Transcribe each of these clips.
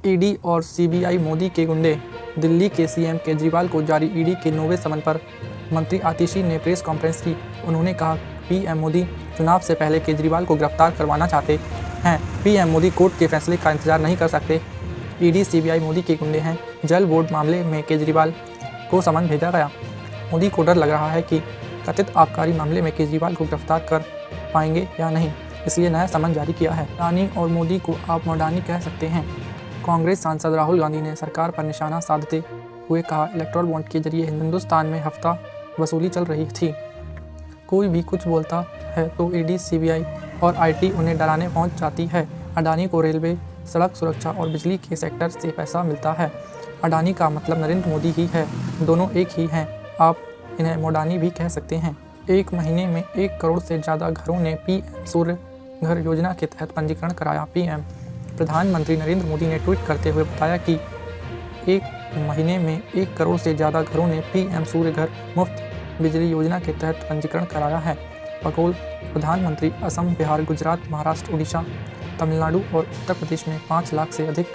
ED और CBI Modi के गुंडे। दिल्ली के सीएम केजरीवाल को जारी ईडी के 9वें समन पर मंत्री आतिशी ने प्रेस कॉन्फ्रेंस की। उन्होंने कहा पीएम मोदी चुनाव से पहले केजरीवाल को गिरफ्तार करवाना चाहते हैं। पीएम मोदी कोर्ट के फैसले का इंतजार नहीं कर सकते। ईडी सीबीआई मोदी के गुंडे हैं। जल बोर्ड मामले में केजरीवाल को समन भेजा गया। मोदी को डर लग रहा है कि कथित आबकारी मामले में केजरीवाल को गिरफ्तार कर पाएंगे या नहीं, इसलिए नया समन जारी किया है। अडानी और मोदी को आप मॉडर्नी कह सकते हैं। कांग्रेस सांसद राहुल गांधी ने सरकार पर निशाना साधते हुए कहा इलेक्ट्रल बॉन्ड के जरिए हिंदुस्तान में हफ्ता वसूली चल रही थी। कोई भी कुछ बोलता है तो ईडी सीबीआई और आईटी उन्हें डराने पहुंच जाती है। अडानी को रेलवे, सड़क सुरक्षा और बिजली के सेक्टर से पैसा मिलता है। अडानी का मतलब नरेंद्र मोदी ही है, दोनों एक ही हैं। आप इन्हें मॉडर्नी भी कह सकते हैं। एक महीने में 1 करोड़ से ज़्यादा घरों ने पीएम सूर्य घर योजना के तहत पंजीकरण कराया। पीएम प्रधानमंत्री नरेंद्र मोदी ने ट्वीट करते हुए बताया कि 1 महीने में 1 करोड़ से ज़्यादा घरों ने पीएम सूर्य घर मुफ्त बिजली योजना के तहत पंजीकरण कराया है। बकौल प्रधानमंत्री असम, बिहार, गुजरात, महाराष्ट्र, उड़ीसा, तमिलनाडु और उत्तर प्रदेश में 5 लाख से अधिक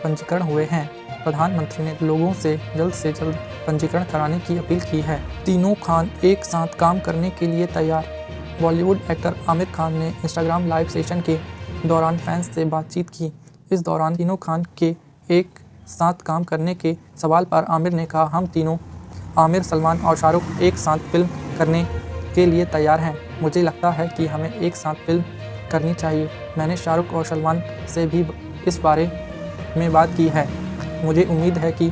पंजीकरण हुए हैं। प्रधानमंत्री ने लोगों से जल्द पंजीकरण कराने की अपील की है। तीनों खान एक साथ काम करने के लिए तैयार। बॉलीवुड एक्टर आमिर खान ने इंस्टाग्राम लाइव सेशन के दौरान फैंस से बातचीत की। इस दौरान तीनों खान के एक साथ काम करने के सवाल पर आमिर ने कहा हम तीनों आमिर, सलमान और शाहरुख एक साथ फिल्म करने के लिए तैयार हैं। मुझे लगता है कि हमें एक साथ फिल्म करनी चाहिए। मैंने शाहरुख और सलमान से भी इस बारे में बात की है। मुझे उम्मीद है कि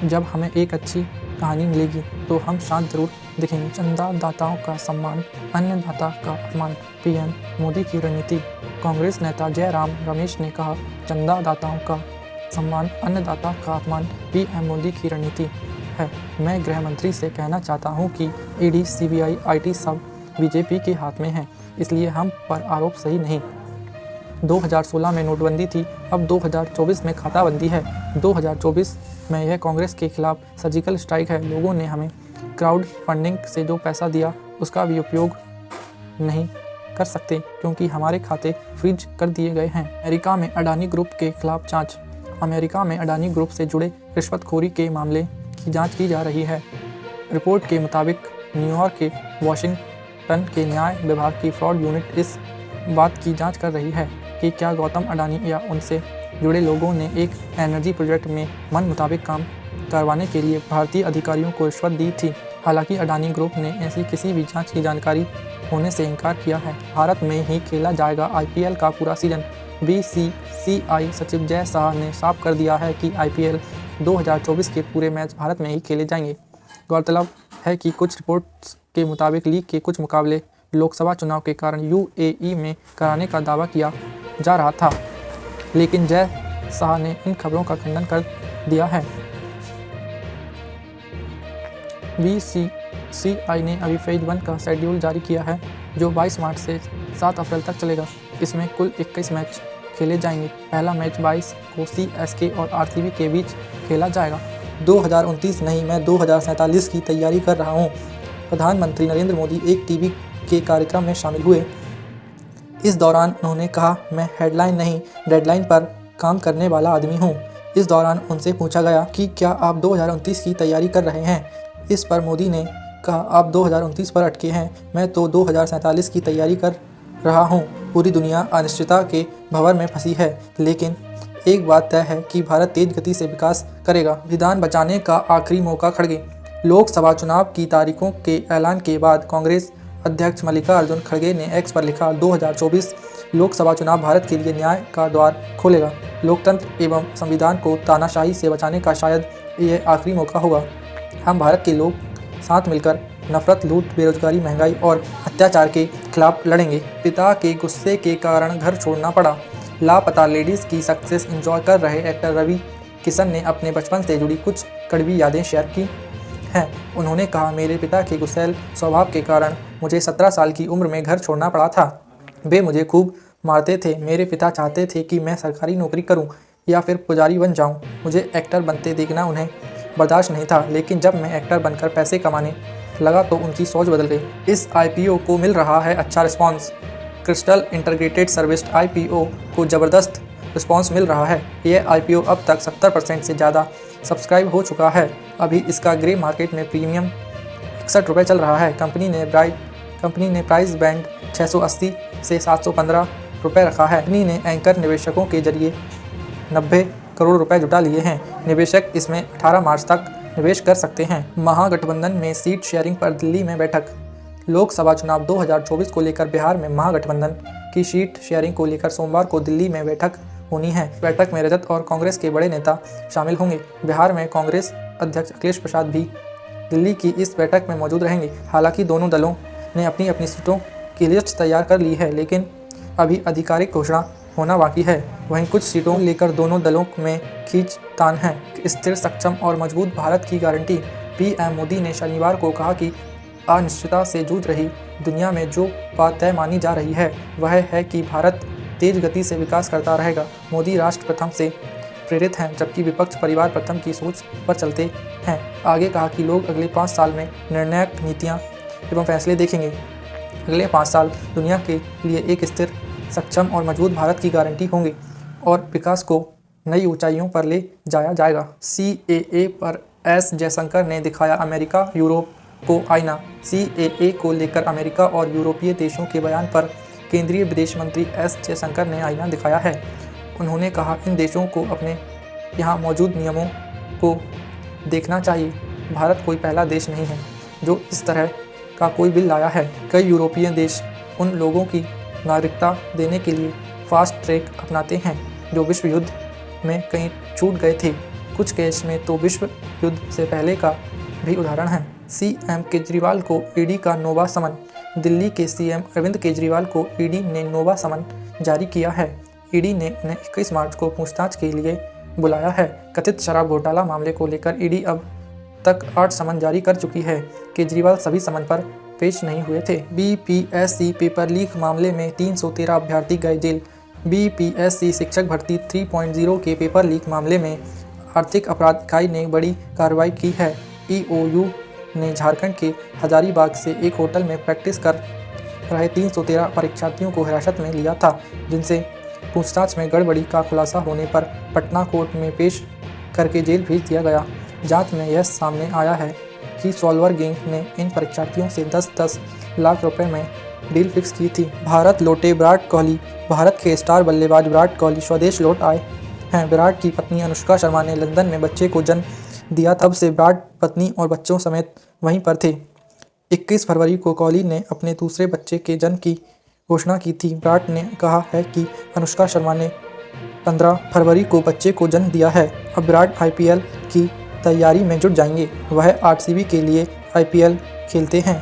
जब हमें एक अच्छी कहानी मिलेगी तो हम साथ जरूर दिखेंगे। चंदादाताओं का सम्मान, अन्नदाता का अपमान, पीएम मोदी की रणनीति। कांग्रेस नेता जयराम रमेश ने कहा चंदादाताओं का सम्मान, अन्नदाता का अपमान पीएम मोदी की रणनीति है। मैं गृह मंत्री से कहना चाहता हूं कि ईडी, सीबीआई, आईटी सब बीजेपी के हाथ में हैं, इसलिए हम पर आरोप सही नहीं। 2016 में नोटबंदी थी, अब 2024 में खाताबंदी है। 2024 में यह कांग्रेस के खिलाफ सर्जिकल स्ट्राइक है। लोगों ने हमें क्राउड फंडिंग से जो पैसा दिया उसका भी उपयोग नहीं कर सकते क्योंकि हमारे खाते फ्रीज कर दिए गए हैं। अमेरिका में अडानी ग्रुप के खिलाफ जांच। अमेरिका में अडानी ग्रुप से जुड़े रिश्वतखोरी के मामले की जांच की जा रही है। रिपोर्ट के मुताबिक न्यूयॉर्क के वाशिंगटन के न्याय विभाग की फ्रॉड यूनिट इस बात की जांच कर रही है कि क्या गौतम अडानी या उनसे जुड़े लोगों ने एक एनर्जी प्रोजेक्ट में मन मुताबिक काम करवाने के लिए भारतीय अधिकारियों को रिश्वत दी थी। हालांकि अडानी ग्रुप ने ऐसी किसी भी जांच की जानकारी होने से इनकार किया है। भारत में ही खेला जाएगा आईपीएल का पूरा सीजन। बीसीसीआई सचिव जय शाह ने साफ कर दिया है कि आईपीएल 2024 के पूरे मैच भारत में ही खेले जाएंगे। गौरतलब है कि कुछ रिपोर्ट्स के मुताबिक लीग के कुछ मुकाबले लोकसभा चुनाव के कारण यूएई में कराने का दावा किया जा रहा था, लेकिन जय शाह ने इन खबरों का खंडन कर दिया है। बीसीसीआई ने अभी फेज 1 का शेड्यूल जारी किया है जो 22 मार्च से 7 अप्रैल तक चलेगा। इसमें कुल 21 मैच खेले जाएंगे। पहला मैच 22 को सीएसके और आरसीबी के बीच खेला जाएगा। 2029 नहीं, मैं 2047 की तैयारी कर रहा हूँ। प्रधानमंत्री नरेंद्र मोदी एक टीवी के कार्यक्रम में शामिल हुए। इस दौरान उन्होंने कहा मैं हेडलाइन नहीं डेडलाइन पर काम करने वाला आदमी हूँ। इस दौरान उनसे पूछा गया कि क्या आप 2029 की तैयारी कर रहे हैं। इस पर मोदी ने कहा आप 2029 पर अटके हैं, मैं तो 2047 की तैयारी कर रहा हूँ। पूरी दुनिया अनिश्चितता के भंवर में फंसी है, लेकिन एक बात तय है कि भारत तेज गति से विकास करेगा। विधान बचाने का आखिरी मौका खड़गे। लोकसभा चुनाव की तारीखों के ऐलान के बाद कांग्रेस अध्यक्ष मल्लिकार्जुन खड़गे ने एक्स पर लिखा 2024 लोकसभा चुनाव भारत के लिए न्याय का द्वार खोलेगा। लोकतंत्र एवं संविधान को तानाशाही से बचाने का शायद यह आखिरी मौका होगा। हम भारत के लोग साथ मिलकर नफरत, लूट, बेरोजगारी, महंगाई और अत्याचार के खिलाफ लड़ेंगे। पिता के गुस्से के कारण घर छोड़ना पड़ा। लापता लेडीज़ की सक्सेस एंजॉय कर रहे एक्टर रवि किशन ने अपने बचपन से जुड़ी कुछ कड़वी यादें शेयर की हैं। उन्होंने कहा मेरे पिता के गुस्सैल स्वभाव के कारण मुझे 17 साल की उम्र में घर छोड़ना पड़ा था। वे मुझे खूब मारते थे। मेरे पिता चाहते थे कि मैं सरकारी नौकरी करूं या फिर पुजारी बन जाऊं। मुझे एक्टर बनते देखना उन्हें बर्दाश्त नहीं था, लेकिन जब मैं एक्टर बनकर पैसे कमाने लगा तो उनकी सोच बदल गई। इस आईपीओ को मिल रहा है अच्छा response. Crystal integrated service IPO को ज़बरदस्त रिस्पॉन्स मिल रहा है। यह IPO अब तक 70% से ज़्यादा सब्सक्राइब हो चुका है। अभी इसका ग्रे मार्केट में प्रीमियम 61 रुपये चल रहा है। कंपनी ने प्राइस बैंड 680 से 715 रुपये रखा है। कंपनी ने एंकर निवेशकों के जरिए 90 करोड़ रुपए जुटा लिए हैं। निवेशक इसमें 18 मार्च तक निवेश कर सकते हैं। महागठबंधन में सीट शेयरिंग पर दिल्ली में बैठक। लोकसभा चुनाव 2024 को लेकर बिहार में महागठबंधन की सीट शेयरिंग को लेकर सोमवार को दिल्ली में बैठक होनी है। बैठक में रजत और कांग्रेस के बड़े नेता शामिल होंगे। बिहार में कांग्रेस अध्यक्ष अखिलेश प्रसाद भी दिल्ली की इस बैठक में मौजूद रहेंगे। हालांकि दोनों दलों ने अपनी अपनी सीटों की लिस्ट तैयार कर ली है, लेकिन अभी आधिकारिक घोषणा होना बाकी है। वहीं कुछ सीटों लेकर दोनों दलों में खींचतान है। स्थिर, सक्षम और मजबूत भारत की गारंटी। PM मोदी ने शनिवार को कहा कि अनिश्चितता से जूझ रही दुनिया में जो बात तय मानी जा रही है वह है कि भारत तेज गति से विकास करता रहेगा। मोदी राष्ट्र प्रथम से प्रेरित हैं, जबकि विपक्ष परिवार प्रथम की सोच पर चलते हैं। आगे कहा कि लोग अगले 5 साल में निर्णायक नीतियाँ एवं फैसले देखेंगे। अगले 5 साल दुनिया के लिए एक स्थिर, सक्षम और मजबूत भारत की गारंटी होंगे और विकास को नई ऊंचाइयों पर ले जाया जाएगा। CAA पर S जयशंकर ने दिखाया अमेरिका यूरोप को आईना। CAA को लेकर अमेरिका और यूरोपीय देशों के बयान पर केंद्रीय विदेश मंत्री S जयशंकर ने आईना दिखाया है। उन्होंने कहा, इन देशों को अपने यहाँ मौजूद नियमों को देखना चाहिए। भारत कोई पहला देश नहीं है जो इस तरह का कोई बिल लाया है। कई यूरोपीय देश उन लोगों की नागरिकता देने के लिए फास्ट ट्रैक अपनाते हैं जो विश्व युद्ध में कहीं छूट गए थे। कुछ केस में तो विश्व युद्ध से पहले का भी उदाहरण है। CM केजरीवाल को ED का नोवा समन। दिल्ली के CM अरविंद केजरीवाल को ED ने नोवा समन जारी किया है। ED ने उन्हें 21 मार्च को पूछताछ के लिए बुलाया है। कथित शराब घोटाला मामले को लेकर ED अब तक 8 समन जारी कर चुकी है। केजरीवाल सभी समन पर पेश नहीं हुए थे। BPSC पेपर लीक मामले में 313 अभ्यर्थी गए जेल। BPSC शिक्षक भर्ती 3.0 के पेपर लीक मामले में आर्थिक अपराध इकाई ने बड़ी कार्रवाई की है। EOU ने झारखंड के हजारीबाग से एक होटल में प्रैक्टिस कर रहे 313 परीक्षार्थियों को हिरासत में लिया था, जिनसे पूछताछ में गड़बड़ी का खुलासा होने पर पटना कोर्ट में पेश करके जेल भेज दिया गया। जांच में यह सामने आया है कि सॉल्वर गैंग ने इन परीक्षार्थियों से 10-10 लाख रुपए में डील फिक्स की थी। भारत लौटे विराट कोहली। भारत के स्टार बल्लेबाज विराट कोहली स्वदेश लौट आए हैं। विराट की पत्नी अनुष्का शर्मा ने लंदन में बच्चे को जन्म दिया, तब से विराट पत्नी और बच्चों समेत वहीं पर थे। 21 फरवरी को कोहली ने अपने दूसरे बच्चे के जन्म की घोषणा की थी। विराट ने कहा है कि अनुष्का शर्मा ने 15 फरवरी को बच्चे को जन्म दिया है। अब विराट IPL की तैयारी में जुट जाएंगे। वह RCB के लिए IPL खेलते हैं।